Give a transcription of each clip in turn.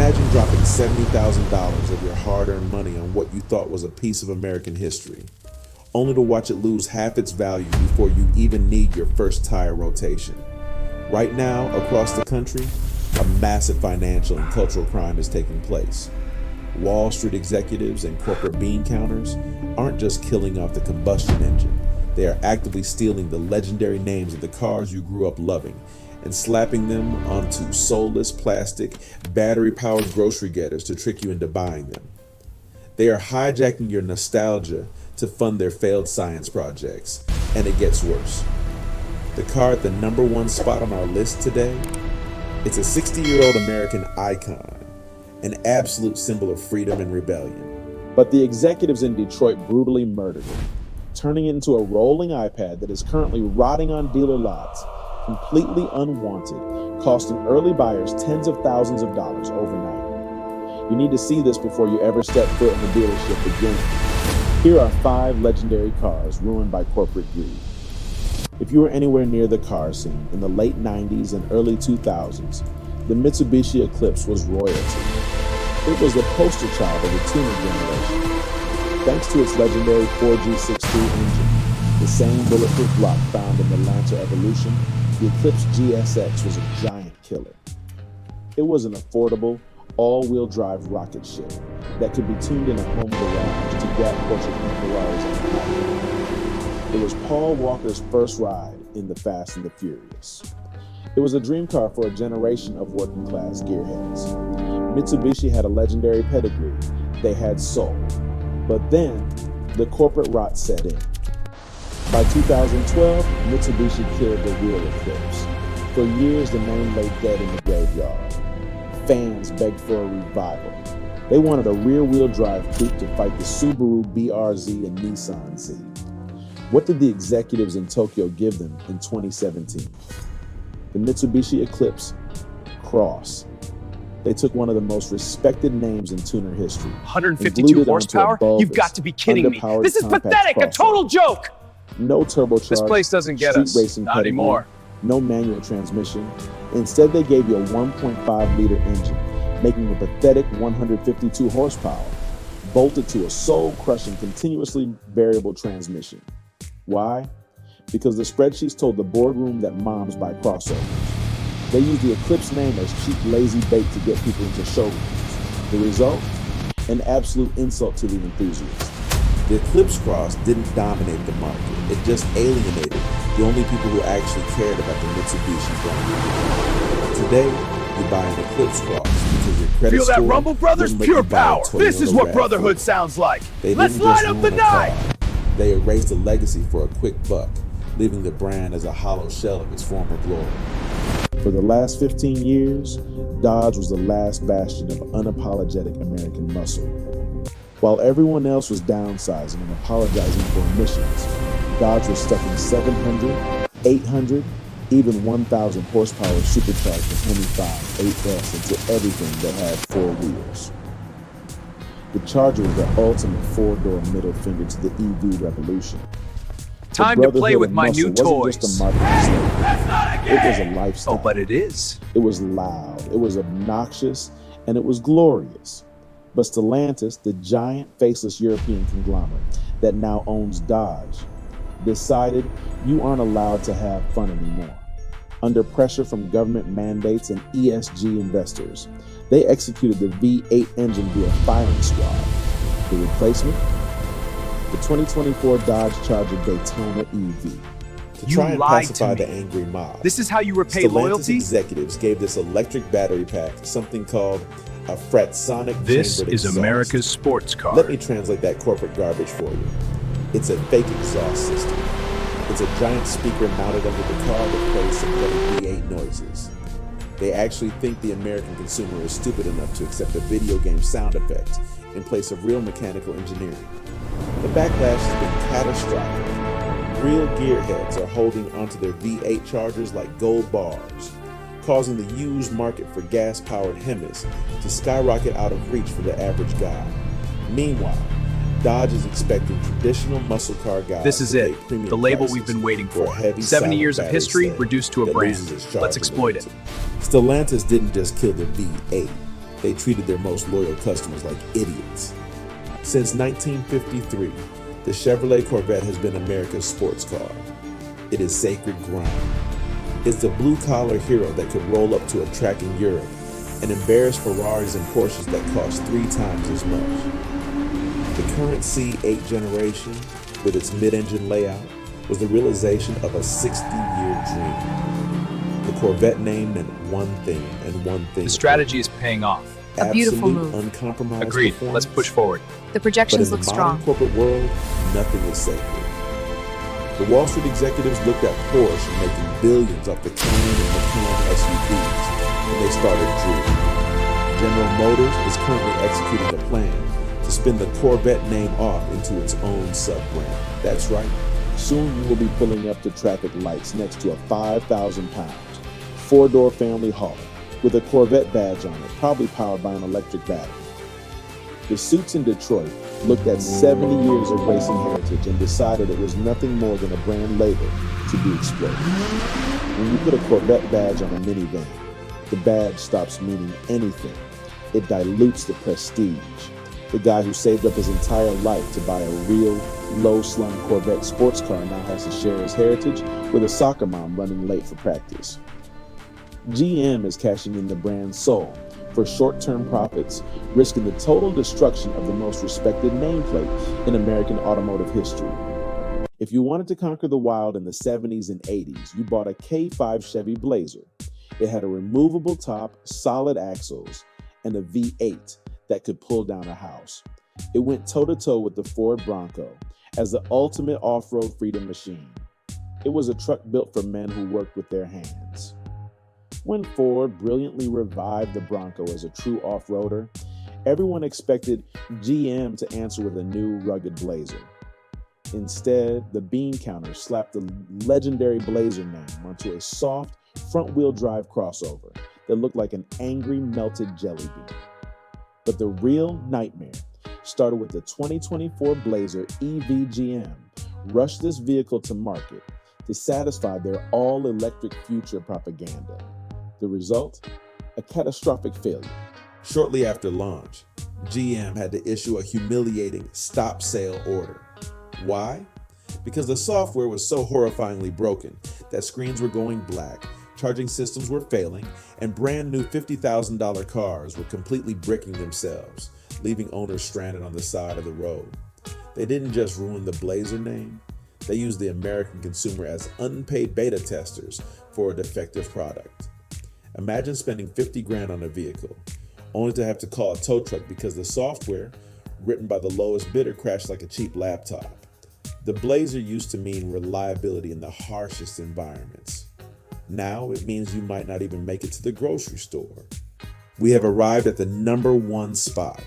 Imagine dropping $70,000 of your hard-earned money on what you thought was a piece of American history, only to watch it lose half its value before you even need your first tire rotation. Right now, across the country, a massive financial and cultural crime is taking place. Wall Street executives and corporate bean counters aren't just killing off the combustion engine. They are actively stealing the legendary names of the cars you grew up loving and slapping them onto soulless plastic, battery-powered grocery getters to trick you into buying them. They are hijacking your nostalgia to fund their failed science projects, and it gets worse. The car at the #1 spot on our list today, it's a 60-year-old American icon, an absolute symbol of freedom and rebellion. But the executives in Detroit brutally murdered it, turning it into a rolling iPad that is currently rotting on dealer lots, completely unwanted, costing early buyers tens of thousands of dollars overnight. You need to see this before you ever step foot in the dealership again. Here are 5 legendary cars ruined by corporate greed. If you were anywhere near the car scene in the late 90s and early 2000s, the Mitsubishi Eclipse was royalty. It was the poster child of the tuner generation. Thanks to its legendary 4G63 engine, the same bulletproof block found in the Lancer Evolution, the Eclipse GSX was a giant killer. It was an affordable, all-wheel drive rocket ship that could be tuned in a home garage to gap Porsches and Ferraris on the highway. It was Paul Walker's first ride in the Fast and the Furious. It was a dream car for a generation of working-class gearheads. Mitsubishi had a legendary pedigree. They had soul. But then, the corporate rot set in. By 2012, Mitsubishi killed the real Eclipse. For years, the name lay dead in the graveyard. Fans begged for a revival. They wanted a rear-wheel drive coupe to fight the Subaru BRZ and Nissan Z. What did the executives in Tokyo give them in 2017? The Mitsubishi Eclipse Cross. They took one of the most respected names in tuner history. 152 horsepower? You've got to be kidding me. This is pathetic, a total joke! No turbocharged, this place doesn't get street us, racing not pedigree, anymore. No manual transmission. Instead, they gave you a 1.5-liter engine, making a pathetic 152 horsepower, bolted to a soul-crushing, continuously variable transmission. Why? Because the spreadsheets told the boardroom that moms buy crossovers. They used the Eclipse name as cheap, lazy bait to get people into showrooms. The result? An absolute insult to the enthusiast. The Eclipse Cross didn't dominate the market. It just alienated the only people who actually cared about the Mitsubishi brand. Today, you buy an Eclipse Cross because your credit Feel that score rumble, brothers? wouldn't let Pure you buy a power. Toyota This is what RAV4. brotherhood sounds like. They Let's didn't light just up the ruin a car. night. They erased a legacy for a quick buck, leaving the brand as a hollow shell of its former glory. For the last 15 years, Dodge was the last bastion of unapologetic American muscle. While everyone else was downsizing and apologizing for emissions, Dodge was stuffing 700, 800, even 1,000 horsepower supercharged Hemi 5 8S into everything that had 4 wheels. The Charger was the ultimate 4-door middle finger to the EV revolution. Time to play with my new toys. It wasn't just a marketing slogan. It was a lifestyle. Oh, but it is. It was loud, it was obnoxious, and it was glorious. But Stellantis, the giant faceless European conglomerate that now owns Dodge, decided you aren't allowed to have fun anymore. Under pressure from government mandates and ESG investors, they executed the V8 engine via firing squad. The replacement? The 2024 Dodge Charger Daytona EV. To try and pacify the angry mob, this is how you repay Stellantis loyalty? executives gave this electric battery pack something called a Fratsonic This chambered is exhaust. America's sports car. Let me translate that corporate garbage for you. It's a fake exhaust system. It's a giant speaker mounted under the car that plays synthetic V8 noises. They actually think the American consumer is stupid enough to accept a video game sound effect in place of real mechanical engineering. The backlash has been catastrophic. Real gearheads are holding onto their V8 Chargers like gold bars, causing the used market for gas-powered Hemis to skyrocket out of reach for the average guy. Meanwhile, Dodge is expecting traditional muscle car guys This is to pay it, premium the label prices we've been waiting for a for. heavy 70 silent years of battery history sled reduced to a that brand. loses its Let's charger exploit it. loyalty. Stellantis didn't just kill the V8, They treated their most loyal customers like idiots. Since 1953, the Chevrolet Corvette has been America's sports car. It is sacred ground. It's the blue-collar hero that could roll up to a track in Europe and embarrass Ferraris and Porsches that cost 3 times as much. The current C8 generation, with its mid-engine layout, was the realization of a 60-year dream. The Corvette name meant one thing and one thing. The strategy is paying off. A beautiful move. Uncompromised Agreed. performance. Let's push forward. The projections look But in the modern strong. corporate world, nothing is sacred. The Wall Street executives looked at Porsche making billions off the Cayenne and Macan SUVs when they started dreaming. General Motors is currently executing a plan to spin the Corvette name off into its own sub-brand. That's right. Soon you will be pulling up to traffic lights next to a 5,000-pound, 4-door family hauler with a Corvette badge on it, probably powered by an electric battery. The suits in Detroit looked at 70 years of racing heritage and decided it was nothing more than a brand label to be exploited. When you put a Corvette badge on a minivan, the badge stops meaning anything. It dilutes the prestige. The guy who saved up his entire life to buy a real, low-slung Corvette sports car now has to share his heritage with a soccer mom running late for practice. GM is cashing in the brand's soul for short-term profits, risking the total destruction of the most respected nameplate in American automotive history. If you wanted to conquer the wild in the 70s and 80s, you bought a K5 Chevy Blazer. It had a removable top, solid axles, and a V8 that could pull down a house. It went toe-to-toe with the Ford Bronco as the ultimate off-road freedom machine. It was a truck built for men who worked with their hands. When Ford brilliantly revived the Bronco as a true off-roader, everyone expected GM to answer with a new rugged Blazer. Instead, the bean counter slapped the legendary Blazer name onto a soft front-wheel drive crossover that looked like an angry melted jelly bean. But the real nightmare started with the 2024 Blazer EV. GM rushed this vehicle to market to satisfy their all-electric future propaganda. The result? A catastrophic failure. Shortly after launch, GM had to issue a humiliating stop sale order. Why? Because the software was so horrifyingly broken that screens were going black, charging systems were failing, and brand new $50,000 cars were completely bricking themselves, leaving owners stranded on the side of the road. They didn't just ruin the Blazer name, they used the American consumer as unpaid beta testers for a defective product. Imagine spending 50 grand on a vehicle, only to have to call a tow truck because the software, written by the lowest bidder, crashed like a cheap laptop. The Blazer used to mean reliability in the harshest environments. Now it means you might not even make it to the grocery store. We have arrived at the number one spot,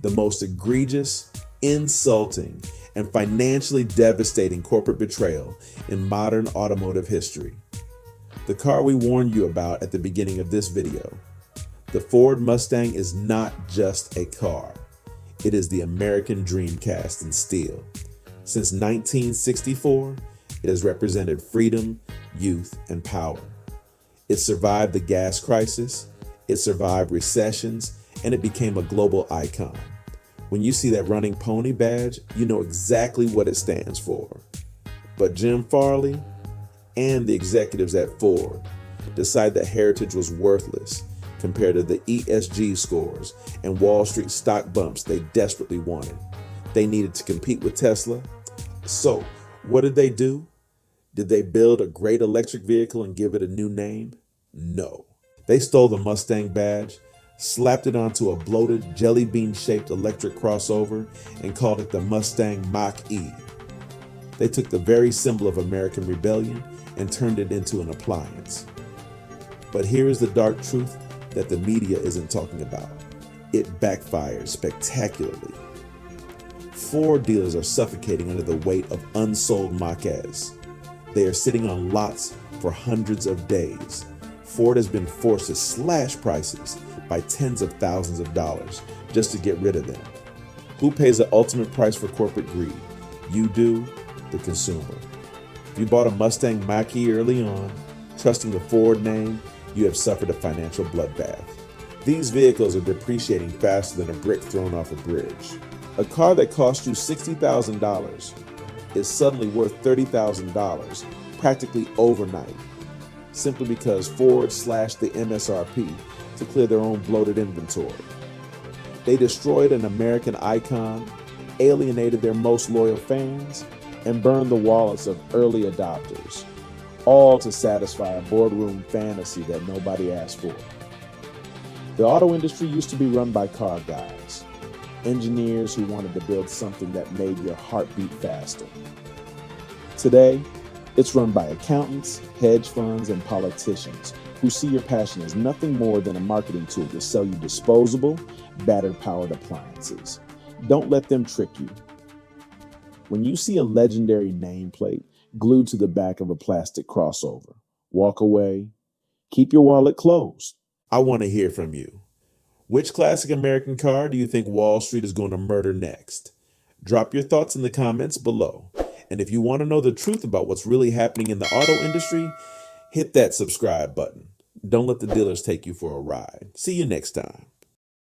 the most egregious, insulting, and financially devastating corporate betrayal in modern automotive history. The car we warned you about at the beginning of this video. The Ford Mustang is not just a car. It is the American dream cast in steel. Since 1964, it has represented freedom, youth, and power. It survived the gas crisis, it survived recessions, and it became a global icon. When you see that running pony badge, you know exactly what it stands for. But Jim Farley and the executives at Ford decided that heritage was worthless compared to the ESG scores and Wall Street stock bumps they desperately wanted. They needed to compete with Tesla. So, what did they do? Did they build a great electric vehicle and give it a new name? No. They stole the Mustang badge, slapped it onto a bloated jelly bean-shaped electric crossover, and called it the Mustang Mach-E. They took the very symbol of American rebellion and turned it into an appliance. But here is the dark truth that the media isn't talking about. It backfires spectacularly. Ford dealers are suffocating under the weight of unsold Mach-Es. They are sitting on lots for hundreds of days. Ford has been forced to slash prices by tens of thousands of dollars just to get rid of them. Who pays the ultimate price for corporate greed? You do, the consumer. If you bought a Mustang Mach-E early on, trusting the Ford name, you have suffered a financial bloodbath. These vehicles are depreciating faster than a brick thrown off a bridge. A car that cost you $60,000 is suddenly worth $30,000 practically overnight, simply because Ford slashed the MSRP to clear their own bloated inventory. They destroyed an American icon, alienated their most loyal fans, and burned the wallets of early adopters, all to satisfy a boardroom fantasy that nobody asked for. The auto industry used to be run by car guys, engineers who wanted to build something that made your heart beat faster. Today, it's run by accountants, hedge funds, and politicians who see your passion as nothing more than a marketing tool to sell you disposable, battery-powered appliances. Don't let them trick you. When you see a legendary nameplate glued to the back of a plastic crossover, walk away, keep your wallet closed. I want to hear from you. Which classic American car do you think Wall Street is going to murder next? Drop your thoughts in the comments below. And if you want to know the truth about what's really happening in the auto industry, hit that subscribe button. Don't let the dealers take you for a ride. See you next time.